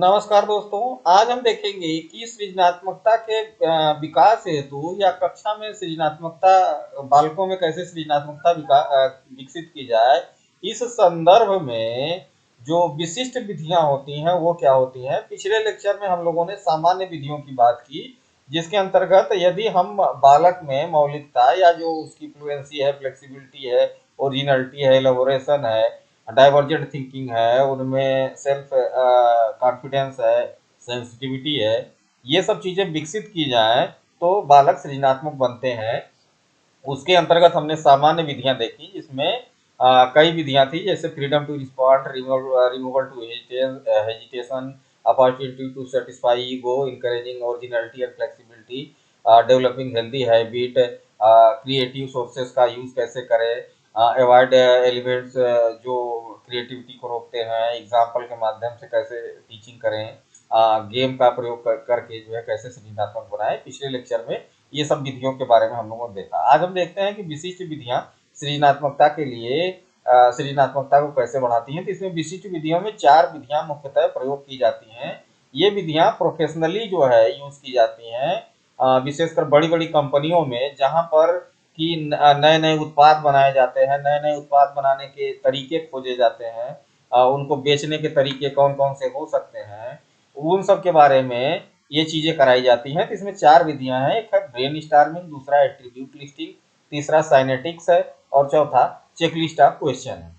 नमस्कार दोस्तों। आज हम देखेंगे कि सृजनात्मकता के विकास हेतु या कक्षा में सृजनात्मकता बालकों में कैसे सृजनात्मकता विकसित की जाए। इस संदर्भ में जो विशिष्ट विधियां होती हैं वो क्या होती हैं। पिछले लेक्चर में हम लोगों ने सामान्य विधियों की बात की, जिसके अंतर्गत यदि हम बालक में मौलिकता या जो उसकी फ्लुएंसी है, फ्लेक्सिबिलिटी है, ओरिजिनलिटी है, एलोबोरेशन है, डाइवर्जेंट थिंकिंग है, उनमें सेल्फ कॉन्फिडेंस है, सेंसिटिविटी है, ये सब चीज़ें विकसित की जाए तो बालक सृजनात्मक बनते हैं। उसके अंतर्गत हमने सामान्य विधियां देखी, जिसमें कई विधियां थी, जैसे freedom to respond, removal to hesitation, opportunity to satisfy ego, encouraging originality and flexibility, developing healthy habit, creative sources का यूज कैसे करें, अवॉइड एलिमेंट्स जो क्रिएटिविटी को रोकते हैं, एग्जाम्पल के माध्यम से कैसे टीचिंग करें, गेम का प्रयोग करके जो है कैसे सृजनात्मक बनाए। पिछले लेक्चर में ये सब विधियों के बारे में हम लोगों ने देखा। आज हम देखते हैं कि विशिष्ट विधियां सृजनात्मकता के लिए सृजनात्मकता को कैसे बढ़ाती हैं। तो इसमें विशिष्ट विधियों में 4 विधियां मुख्यतः प्रयोग की जाती हैं। ये विधियां प्रोफेशनली जो है यूज की जाती हैं, विशेषकर बड़ी बड़ी कंपनियों में, जहां पर कि नए नए उत्पाद बनाए जाते हैं, नए नए उत्पाद बनाने के तरीके खोजे जाते हैं, उनको बेचने के तरीके कौन कौन से हो सकते हैं, उन सब के बारे में ये चीजें कराई जाती हैं। तो इसमें 4 विधियां हैं। एक है ब्रेन स्टार्मिंग, दूसरा एट्रीब्यूट लिस्टिंग, तीसरा साइनेटिक्स है, और चौथा चेकलिस्ट ऑफ क्वेश्चन है।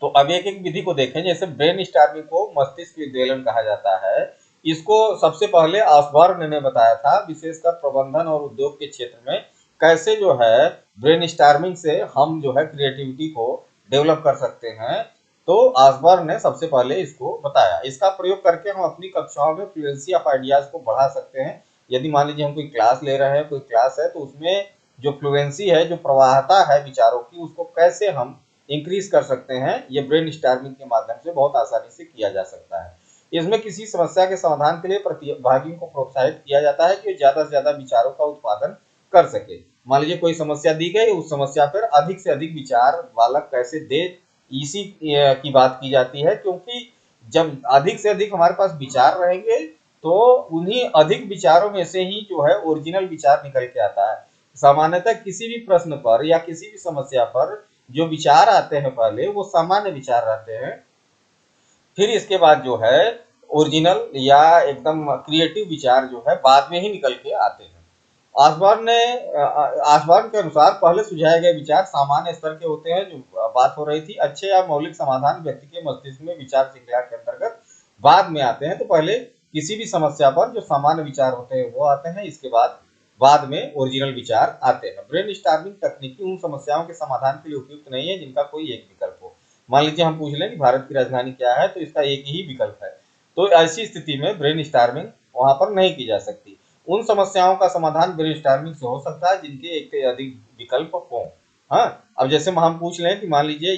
तो अब एक एक विधि को देखें। जैसे ब्रेन स्टार्मिंग को मस्तिष्क विद्वेलन कहा जाता है। इसको सबसे पहले ऑसबर्न ने बताया था, विशेषकर प्रबंधन और उद्योग के क्षेत्र में कैसे जो है ब्रेन स्टार्मिंग से हम जो है क्रिएटिविटी को डेवलप कर सकते हैं। तो ऑसबर्न ने सबसे पहले इसको बताया। इसका प्रयोग करके हम अपनी कक्षाओं में फ्लुएंसी ऑफ आइडियाज को बढ़ा सकते हैं। यदि मान लीजिए हम कोई क्लास ले रहे हैं, कोई क्लास है, तो उसमें जो फ्लुएंसी है, जो प्रवाहता है विचारों की, उसको कैसे हम इंक्रीज कर सकते हैं, ये ब्रेन स्टार्मिंग के माध्यम से बहुत आसानी से किया जा सकता है। इसमें किसी समस्या के समाधान के लिए प्रतिभागियों को प्रोत्साहित किया जाता है कि ज्यादा से ज्यादा विचारों का उत्पादन कर सके। मान लीजिए कोई समस्या दी गई, उस समस्या पर अधिक से अधिक विचार बालक कैसे दे, इसी की बात की जाती है। क्योंकि जब अधिक से अधिक हमारे पास विचार रहेंगे, तो उन्हीं अधिक विचारों में से ही जो है ओरिजिनल विचार निकल के आता है। सामान्यतः किसी भी प्रश्न पर या किसी भी समस्या पर जो विचार आते हैं पहले, वो सामान्य विचार रहते हैं। फिर इसके बाद जो है ओरिजिनल या एकदम क्रिएटिव विचार जो है बाद में ही निकल के आते हैं। आसवान के अनुसार पहले सुझाए गए विचार सामान्य स्तर के होते हैं। जो बात हो रही थी, अच्छे या मौलिक समाधान व्यक्ति के मस्तिष्क में विचार श्रृंखला के अंतर्गत बाद में आते हैं। तो पहले किसी भी समस्या पर जो सामान्य विचार होते हैं वो आते हैं, इसके बाद में ओरिजिनल विचार आते हैं। ब्रेन स्टार्मिंग तकनीकी उन समस्याओं के समाधान के लिए उपयुक्त नहीं है जिनका कोई एक विकल्प हो। मान लीजिए हम पूछ लें कि भारत की राजधानी क्या है, तो इसका एक ही विकल्प है। तो ऐसी स्थिति में ब्रेन स्टार्मिंग वहां पर नहीं की जा सकती। उन समस्याओं का समाधान ब्रेन स्टार्मिंग से हो सकता है जिनके एक से अधिक विकल्प हों। हाँ, अब जैसे हम पूछ लें कि मान लीजिए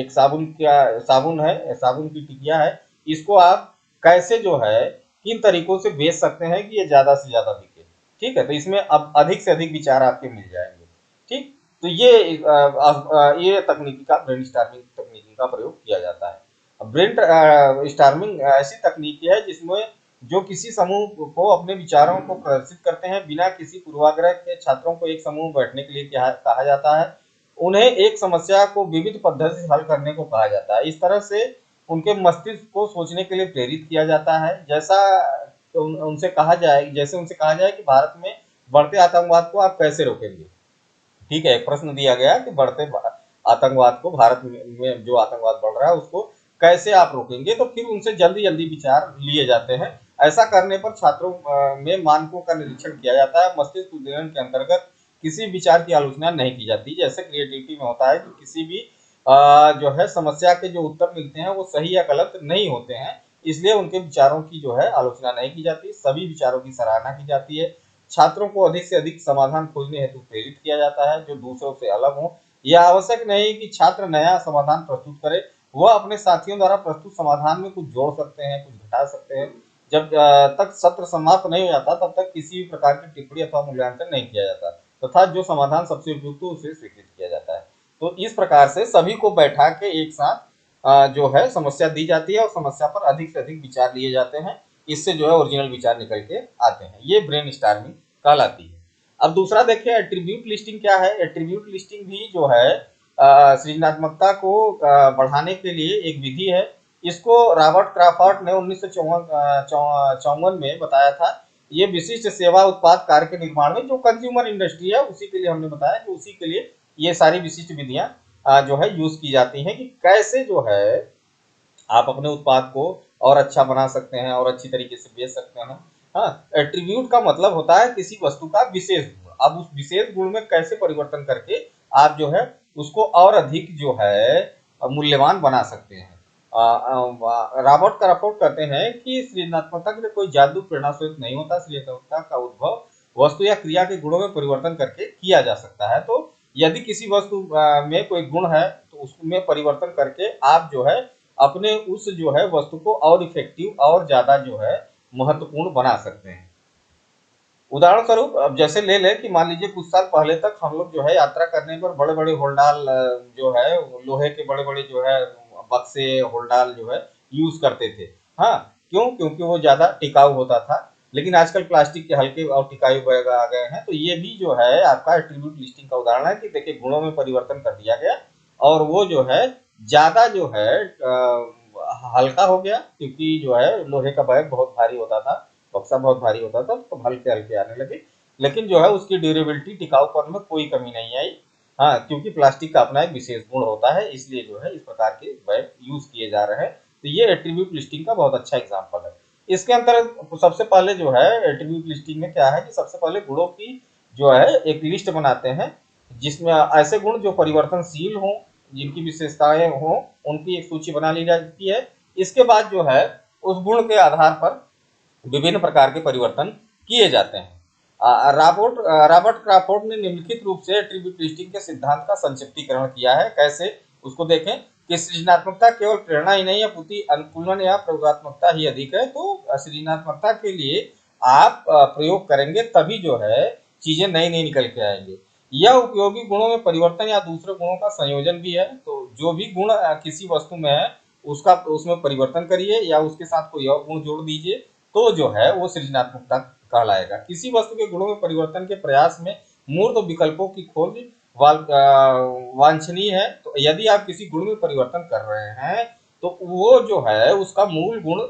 एक साबुन है, साबुन की टिकिया है, इसको आप कैसे जो है किन तरीकों से बेच सकते हैं कि ये ज्यादा से ज्यादा बिके। ठीक है, तो इसमें अब अधिक से अधिक विचार आपके मिल जाएंगे। ठीक, तो ये तकनीकी का ब्रेन स्टार्मिंग तकनीकी का प्रयोग किया जाता है। ब्रेन स्टार्मिंग ऐसी तकनीकी है जिसमें जो किसी समूह को अपने विचारों को प्रदर्शित करते हैं बिना किसी पूर्वाग्रह के। छात्रों को एक समूह बैठने के लिए कहा जाता है। उन्हें एक समस्या को विविध पद्धति से हल करने को कहा जाता है। इस तरह से उनके मस्तिष्क को सोचने के लिए प्रेरित किया जाता है। जैसे उनसे कहा जाए कि भारत में बढ़ते आतंकवाद को आप कैसे रोकेंगे। ठीक है, एक प्रश्न दिया गया कि बढ़ते आतंकवाद को, भारत में जो आतंकवाद बढ़ रहा है उसको कैसे आप रोकेंगे। तो फिर उनसे जल्दी जल्दी विचार लिए जाते हैं। ऐसा करने पर छात्रों में मानकों का निरीक्षण किया जाता है। मस्तिष्क उद्दीपन के अंतर्गत किसी विचार की आलोचना नहीं की जाती। जैसे क्रिएटिविटी में होता है कि किसी भी जो है समस्या के जो उत्तर मिलते हैं वो सही या गलत नहीं होते हैं, इसलिए उनके विचारों की जो है आलोचना नहीं की जाती, सभी विचारों की सराहना की जाती है। छात्रों को अधिक से अधिक समाधान खोजने हेतु प्रेरित किया जाता है जो दूसरों से अलग हो। यह आवश्यक नहीं कि छात्र नया समाधान प्रस्तुत करे, वह अपने साथियों द्वारा प्रस्तुत समाधान में कुछ जोड़ सकते हैं, कुछ घटा सकते हैं। जब तक सत्र समाप्त नहीं हो जाता तब तक किसी भी प्रकार की टिप्पणी अथवा मूल्यांकन नहीं किया जाता, तथा जो समाधान सबसे उपयुक्त हो उसे स्वीकृत किया जाता है। तो इस प्रकार से सभी को बैठा के एक साथ जो है समस्या दी जाती है और समस्या पर अधिक से अधिक विचार लिए जाते हैं। इससे जो है ओरिजिनल विचार निकल के आते हैं। ये ब्रेन स्टॉर्मिंग कहलाती है। अब दूसरा देखिए एट्रीब्यूट लिस्टिंग क्या है। एट्रीब्यूट लिस्टिंग भी जो है सृजनात्मकता को बढ़ाने के लिए एक विधि है। इसको रॉबर्ट क्रॉफर्ड ने 1954 में बताया था। ये विशिष्ट सेवा उत्पाद कार्य के निर्माण में जो कंज्यूमर इंडस्ट्री है उसी के लिए हमने बताया कि उसी के लिए ये सारी विशिष्ट विधियां जो है यूज की जाती हैं कि कैसे जो है आप अपने उत्पाद को और अच्छा बना सकते हैं और अच्छी तरीके से बेच सकते हैं। हाँ, एट्रीब्यूट का मतलब होता है किसी वस्तु का विशेष गुण। अब उस विशेष गुण में कैसे परिवर्तन करके आप जो है उसको और अधिक जो है मूल्यवान बना सकते हैं। रॉबर्ट क्रॉफर्ड कहते हैं कि सृजनात्मकता के लिए कोई जादू प्रेरणा स्रोत नहीं होता। सृजनात्मकता का उद्भव वस्तु या क्रिया के गुणों में परिवर्तन करके किया जा सकता है। तो यदि किसी वस्तु में कोई गुण है तो उसमें परिवर्तन करके आप जो है अपने उस जो है वस्तु को और इफेक्टिव और ज्यादा जो है महत्वपूर्ण बना सकते हैं। उदाहरण स्वरूप अब जैसे ले लें कि मान लीजिए कुछ साल पहले तक हम लोग जो है यात्रा करने पर बड़े बड़े होल्डाल जो है लोहे के बड़े बड़े जो है बक्से होल्डाल जो है यूज करते थे। हाँ, क्यों? क्योंकि वो ज्यादा टिकाऊ होता था। लेकिन आजकल प्लास्टिक के हल्के और टिकाऊ बैग आ गए हैं। तो ये भी जो है आपका एट्रीब्यूट लिस्टिंग का उदाहरण है कि देखिए गुणों में परिवर्तन कर दिया गया और वो जो है ज्यादा जो है हल्का हो गया, क्योंकि जो है लोहे का बैग बहुत भारी होता था, बक्सा बहुत भारी होता था, तो हल्के हल्के आने लगे। लेकिन जो है उसकी ड्यूरेबिलिटी टिकाऊपन में कोई कमी नहीं आई। हाँ, क्योंकि प्लास्टिक का अपना एक विशेष गुण होता है, इसलिए जो है इस प्रकार के बैग यूज किए जा रहे हैं। तो ये एट्रीब्यूट लिस्टिंग का बहुत अच्छा एग्जाम्पल है। इसके अंतर्गत सबसे पहले जो है एट्रीब्यूट लिस्टिंग में क्या है कि सबसे पहले गुणों की जो है एक लिस्ट बनाते हैं, जिसमें ऐसे गुण जो परिवर्तनशील हों, जिनकी विशेषताएं हों, उनकी एक सूची बना ली जाती है। इसके बाद जो है उस गुण के आधार पर विभिन्न प्रकार के परिवर्तन किए जाते हैं। रॉबर्ट क्रॉफोर्ड ने निम्नलिखित रूप से एट्रीब्यूट लिस्टिंग के सिद्धांत का संक्षिप्तीकरण किया है। कैसे? उसको देखें कि सृजनात्मकता केवल प्रेरणा ही नहीं है, अपितु अनुकूलन या प्रयोगात्मकता ही अधिक है। तो सृजनात्मकता के लिए आप प्रयोग करेंगे तभी जो है चीजें नई नई निकल के आएंगे। यह उपयोगी गुणों में परिवर्तन या दूसरे गुणों का संयोजन भी है। तो जो भी गुण किसी वस्तु में है उसका उसमें परिवर्तन करिए या उसके साथ कोई और गुण जोड़ दीजिए, तो जो है वो सृजनात्मकता कहलाएगा। किसी वस्तु के गुणों में परिवर्तन के प्रयास में मूर्त विकल्पों की खोज वांछनीय है। तो यदि आप किसी गुण में परिवर्तन कर रहे हैं तो वो जो है उसका मूल गुण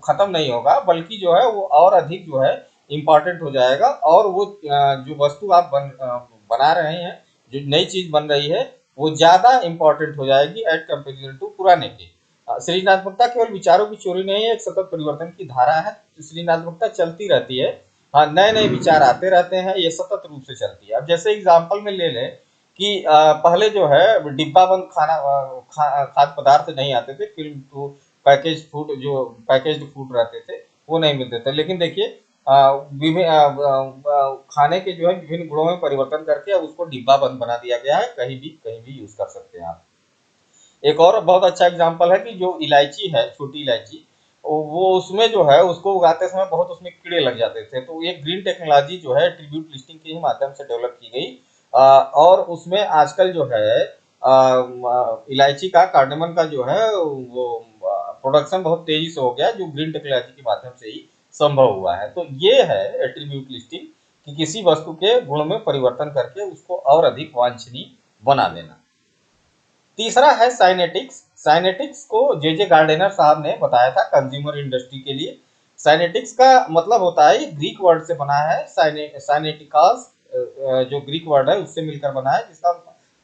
खत्म नहीं होगा, बल्कि जो है वो और अधिक जो है इम्पॉर्टेंट हो जाएगा और वो जो वस्तु आप बना रहे हैं, जो नई चीज बन रही है, वो ज्यादा इम्पोर्टेंट हो जाएगी एट कंपेरिजन टू पुराने के। सृजनात्मकता केवल विचारों की चोरी नहीं है, एक सतत परिवर्तन की धारा है। सृजनात्मकता चलती रहती है। हाँ, नए नए विचार आते रहते हैं, ये सतत रूप से चलती है। अब जैसे एग्जाम्पल में ले लें कि पहले जो है डिब्बा बंद खाद्य पदार्थ नहीं आते थे, फिल्म तो पैकेज फूड जो पैकेज्ड फूड रहते थे वो नहीं मिलते थे। लेकिन देखिए खाने के जो है विभिन्न गुणों में परिवर्तन करके अब उसको डिब्बा बंद बना दिया गया है, कहीं भी यूज कर सकते हैं आप। एक और बहुत अच्छा एग्जांपल है कि जो इलायची है, छोटी इलायची, वो उसमें जो है उसको उगाते समय बहुत उसमें कीड़े लग जाते थे। तो एक ग्रीन टेक्नोलॉजी जो है ट्रिब्यूट लिस्टिंग के ही माध्यम से डेवलप की गई। और उसमें आजकल जो है इलायची का कार्डेमन का जो है वो प्रोडक्शन बहुत तेजी से हो गया, जो ग्रीन टेक्नोलॉजी के माध्यम से ही संभव हुआ है। तो ये है एट्रीब्यूट लिस्टिंग कि किसी वस्तु के गुण में परिवर्तन करके उसको और अधिक वांछनीय बना देना। तीसरा है साइनेटिक्स। साइनेटिक्स को जे गार्डेनर साहब ने बताया था कंज्यूमर इंडस्ट्री के लिए। साइनेटिक्स का मतलब होता है, ये ग्रीक वर्ड से बना है, साइनेटिकास जो ग्रीक वर्ड है उससे मिलकर बना है, जिसका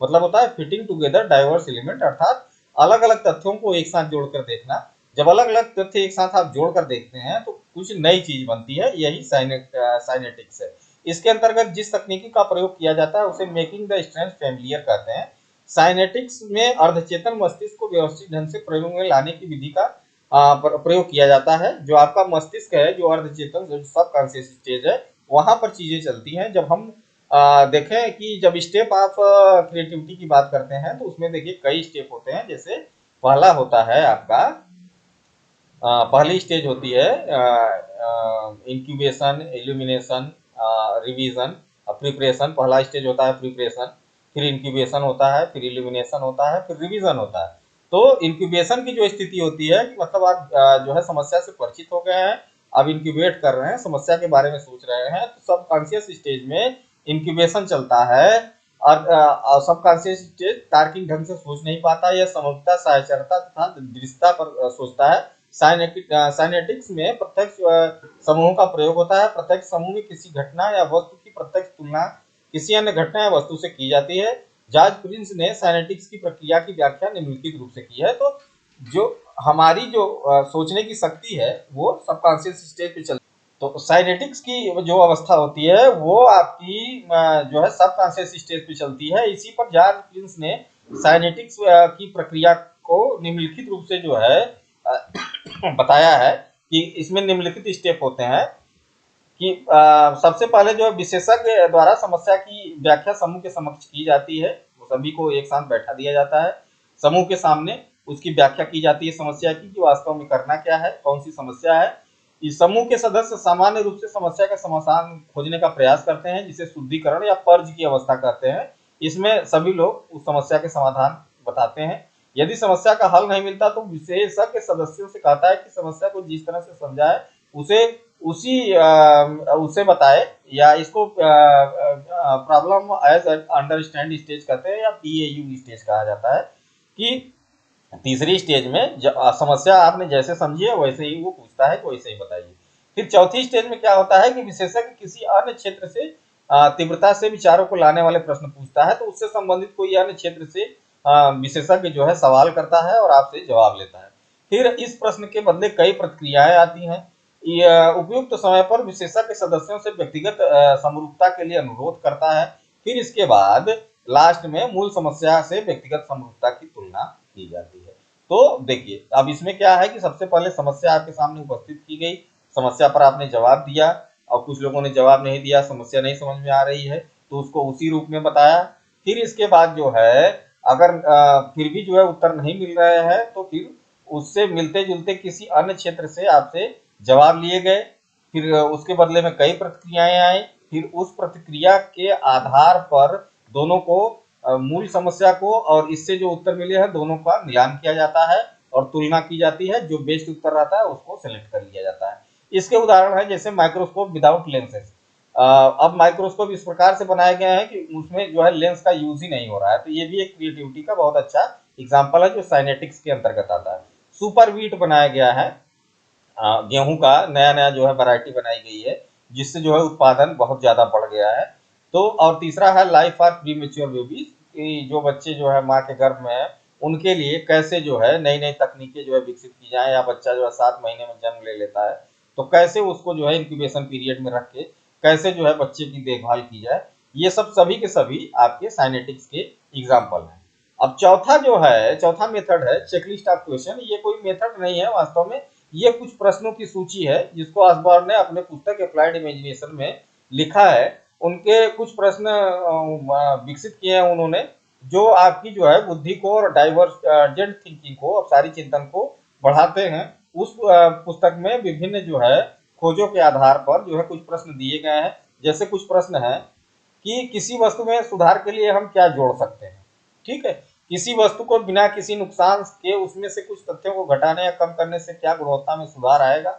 मतलब होता है फिटिंग टुगेदर डाइवर्स एलिमेंट, अर्थात अलग अलग तथ्यों को एक साथ जोड़कर देखना। जब अलग अलग तथ्य एक साथ आप जोड़कर देखते हैं तो कुछ नई चीज बनती है, यही साइनेटिक्स है। इसके अंतर्गत जिस तकनीकी का प्रयोग किया जाता है उसे मेकिंग द स्ट्रेंथ फैमिलियर कहते हैं। साइनेटिक्स में अर्धचेतन मस्तिष्क को व्यवस्थित ढंग से प्रयोग में लाने की विधि का प्रयोग किया जाता है। जो आपका मस्तिष्क है, जो अर्धचेतन जो सब कॉन्शियस स्टेज है, वहां पर चीजें चलती हैं। जब हम देखें कि जब स्टेप ऑफ क्रिएटिविटी की बात करते हैं तो उसमें देखिए कई स्टेप होते हैं। जैसे पहला होता है आपका पहली स्टेज होती है इंक्यूबेशन, इल्यूमिनेशन, रिवीजन, प्रिपरेशन। पहला स्टेज होता है प्रिपरेशन, फिर इंक्यूबेशन होता है, फिर इल्यूमिनेशन होता है, फिर रिवीजन होता है। तो इंक्यूबेशन की जो स्थिति होती है कि मतलब आप जो है समस्या से परिचित हो गए हैं, अब इंक्यूबेट कर रहे हैं, समस्या के बारे में सोच रहे हैं, तो सबकॉन्शियस स्टेज में इंक्यूबेशन चलता है। और सबकॉन्शियस स्टेज तार्किक ढंग से सोच नहीं पाता, यह समरूपता, साहचर्यता तथा दृढ़ता पर सोचता है। साइनेटिक्स में प्रत्यक्ष समूह का प्रयोग होता है। प्रत्यक्ष समूह में किसी घटना या वस्तु की प्रत्यक्ष तुलना किसी अन्य घटना या वस्तु से की जाती है। जॉर्ज प्रिंस ने साइनेटिक्स की प्रक्रिया की व्याख्या निम्नलिखित रूप से की है। तो जो हमारी जो सोचने की शक्ति है वो सबकॉन्शियस स्टेज पे चलती है। तो साइनेटिक्स की जो अवस्था होती है वो आपकी जो है सबकॉन्शियस स्टेज पे चलती है। इसी पर जॉर्ज प्रिंस ने साइनेटिक्स की प्रक्रिया को निम्नलिखित रूप से जो है बताया है कि इसमें निम्नलिखित स्टेप होते हैं कि सबसे पहले जो विशेषज्ञ द्वारा समस्या की व्याख्या समूह के समक्ष की जाती है। वो सभी को एक साथ बैठा दिया जाता है समूह के सामने, उसकी व्याख्या की जाती है समस्या की कि वास्तव में करना क्या है, कौन सी समस्या है। इस समूह के सदस्य सामान्य रूप से समस्या का समाधान खोजने का प्रयास करते हैं, जिसे शुद्धिकरण या पर्ज की अवस्था कहते हैं। इसमें सभी लोग उस समस्या के समाधान बताते हैं। यदि समस्या का हल नहीं मिलता तो विशेषज्ञ सदस्यों से कहता है कि समस्या को जिस तरह से समझा है उसे उसे बताए, या इसको प्रॉब्लम एज अंडरस्टैंड स्टेज कहते हैं या PAU स्टेज कहा जाता है। कि तीसरी स्टेज में समस्या आपने जैसे समझी है वैसे ही वो पूछता है कि वैसे ही बताइए। फिर चौथी स्टेज में क्या होता है कि विशेषज्ञ किसी अन्य क्षेत्र से तीव्रता से विचारों को लाने वाले प्रश्न पूछता है, तो उससे संबंधित कोई अन्य क्षेत्र से विशेषज्ञ जो है सवाल करता है और आपसे जवाब लेता है। फिर इस प्रश्न के बदले कई प्रतिक्रियाएं आती हैं। उपयुक्त समय पर विशेषज्ञ सदस्यों से व्यक्तिगत समरूपता के लिए अनुरोध करता है। फिर इसके बाद लास्ट में मूल समस्या से व्यक्तिगत समरूपता की तुलना की जाती है। तो देखिए अब इसमें क्या है कि सबसे पहले समस्या आपके सामने उपस्थित की गई, समस्या पर आपने जवाब दिया, और कुछ लोगों ने जवाब नहीं दिया, समस्या नहीं समझ में आ रही है तो उसको उसी रूप में बताया। फिर इसके बाद जो है अगर फिर भी जो है उत्तर नहीं मिल रहे हैं तो फिर उससे मिलते जुलते किसी अन्य क्षेत्र से आपसे जवाब लिए गए। फिर उसके बदले में कई प्रतिक्रियाएं आई। फिर उस प्रतिक्रिया के आधार पर दोनों को मूल समस्या को और इससे जो उत्तर मिले हैं दोनों का मिलान किया जाता है और तुलना की जाती है। जो बेस्ट उत्तर रहता है उसको सेलेक्ट कर लिया जाता है। इसके उदाहरण है जैसे माइक्रोस्कोप विदाउट लेंसेज। अब माइक्रोस्कोप इस प्रकार से बनाए गए हैं कि उसमें जो है लेंस का यूज ही नहीं हो रहा है, तो ये भी एक क्रिएटिविटी का बहुत अच्छा एग्जाम्पल है जो साइनेटिक्स के अंतर्गत आता है। सुपर वीट बनाया गया है, गेहूं का नया नया जो है वैरायटी बनाई गई है जिससे जो है उत्पादन बहुत ज्यादा बढ़ गया है। तो और तीसरा है लाइफ फॉर प्रीमेच्योर बेबीज, कि जो बच्चे जो है माँ के गर्भ में है उनके लिए कैसे जो है नई नई तकनीकें जो है विकसित की जाए, या बच्चा जो है 7 महीने में जन्म ले लेता है तो कैसे उसको जो है इंक्यूबेशन पीरियड में रख के कैसे जो है बच्चे की देखभाल की जाए। ये सब सभी के सभी आपके साइनेटिक्स के एग्जाम्पल हैं। अब चौथा जो है, चौथा मेथड है चेकलिस्ट ऑफ क्वेश्चन। ये कोई मेथड नहीं है वास्तव में, ये कुछ प्रश्नों की सूची है जिसको ऑसबॉर्न ने अपने पुस्तक अप्लाइड इमेजिनेशन में लिखा है। उनके कुछ प्रश्न विकसित किए हैं उन्होंने, जो आपकी जो है बुद्धि को और डाइवर्जेंट थिंकिंग को और सारी चिंतन को बढ़ाते हैं। उस पुस्तक में विभिन्न जो है खोजों के आधार पर जो है कुछ प्रश्न दिए गए हैं। जैसे कुछ प्रश्न है कि किसी वस्तु में सुधार के लिए हम क्या जोड़ सकते हैं, ठीक है। किसी वस्तु को बिना किसी नुकसान के उसमें से कुछ तथ्यों को घटाने या कम करने से क्या गुणवत्ता में सुधार आएगा।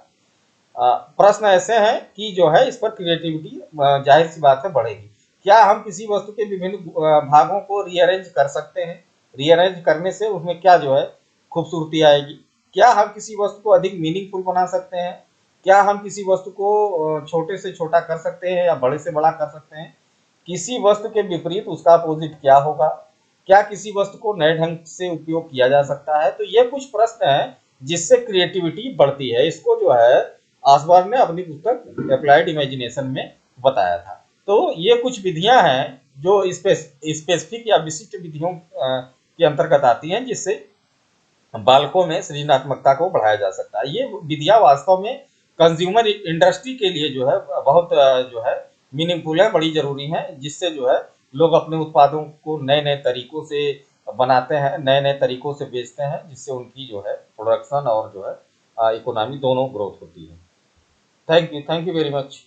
प्रश्न ऐसे हैं कि जो है इस पर क्रिएटिविटी जाहिर सी बात है बढ़ेगी। क्या हम किसी वस्तु के विभिन्न भागों को रीअरेंज कर सकते हैं, रीअरेंज करने से उसमें क्या जो है खूबसूरती आएगी। क्या हम किसी वस्तु को अधिक मीनिंगफुल बना सकते हैं। क्या हम किसी वस्तु को छोटे से छोटा कर सकते हैं या बड़े से बड़ा कर सकते हैं। किसी वस्तु के विपरीत उसका अपोजिट क्या होगा। क्या किसी वस्तु को नए ढंग से उपयोग किया जा सकता है। तो ये कुछ प्रश्न हैं जिससे क्रिएटिविटी बढ़ती है। इसको जो है ऑसबॉर्न ने अपनी पुस्तक अप्लाइड इमेजिनेशन में बताया था। तो ये कुछ विधियां हैं जो स्पेसिफिक या विशिष्ट विधियों के अंतर्गत आती हैं जिससे बालकों में सृजनात्मकता को बढ़ाया जा सकता है। ये विधियां वास्तव में कंज्यूमर इंडस्ट्री के लिए जो है बहुत जो है मीनिंगफुल है, बड़ी जरूरी है, जिससे जो है लोग अपने उत्पादों को नए नए तरीकों से बनाते हैं, नए नए तरीकों से बेचते हैं, जिससे उनकी जो है प्रोडक्शन और जो है इकोनॉमी दोनों ग्रोथ होती है। Thank you very much.